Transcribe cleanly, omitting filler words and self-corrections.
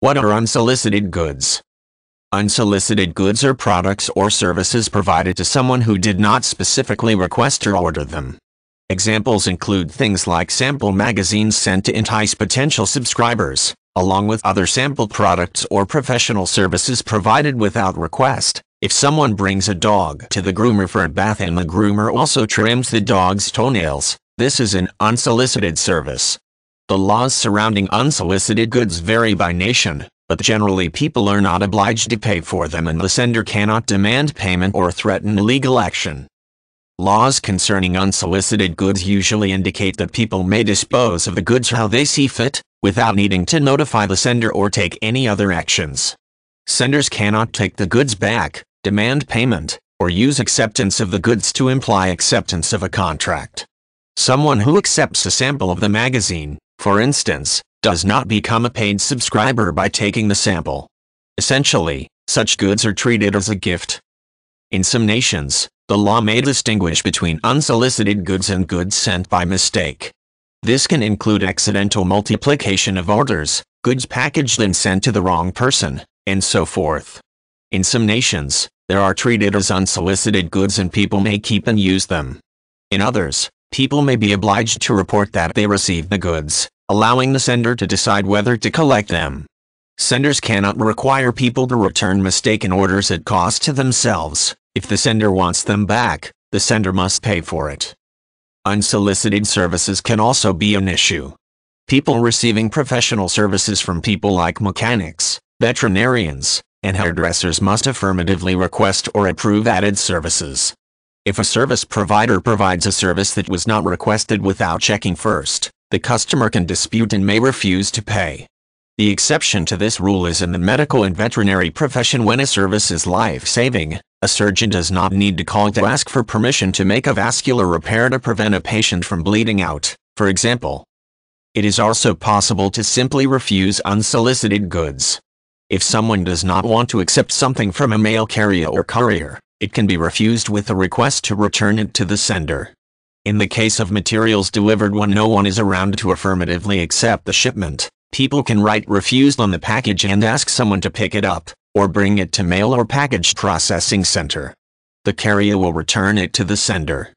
What are unsolicited goods? Unsolicited goods are products or services provided to someone who did not specifically request or order them. Examples include things like sample magazines sent to entice potential subscribers, along with other sample products or professional services provided without request. If someone brings a dog to the groomer for a bath and the groomer also trims the dog's toenails, this is an unsolicited service. The laws surrounding unsolicited goods vary by nation, but generally people are not obliged to pay for them and the sender cannot demand payment or threaten legal action. Laws concerning unsolicited goods usually indicate that people may dispose of the goods how they see fit, without needing to notify the sender or take any other actions. Senders cannot take the goods back, demand payment, or use acceptance of the goods to imply acceptance of a contract. Someone who accepts a sample of the magazine, for instance, does not become a paid subscriber by taking the sample. Essentially, such goods are treated as a gift. In some nations, the law may distinguish between unsolicited goods and goods sent by mistake. This can include accidental multiplication of orders, goods packaged and sent to the wrong person, and so forth. In some nations, they are treated as unsolicited goods and people may keep and use them. In others, people may be obliged to report that they received the goods, allowing the sender to decide whether to collect them. Senders cannot require people to return mistaken orders at cost to themselves. If the sender wants them back, the sender must pay for it. Unsolicited services can also be an issue. People receiving professional services from people like mechanics, veterinarians, and hairdressers must affirmatively request or approve added services. If a service provider provides a service that was not requested without checking first, the customer can dispute and may refuse to pay. The exception to this rule is in the medical and veterinary profession when a service is life-saving. A surgeon does not need to call to ask for permission to make a vascular repair to prevent a patient from bleeding out, for example. It is also possible to simply refuse unsolicited goods. If someone does not want to accept something from a mail carrier or courier, it can be refused with a request to return it to the sender. In the case of materials delivered when no one is around to affirmatively accept the shipment, people can write refused on the package and ask someone to pick it up, or bring it to mail or package processing center. The carrier will return it to the sender.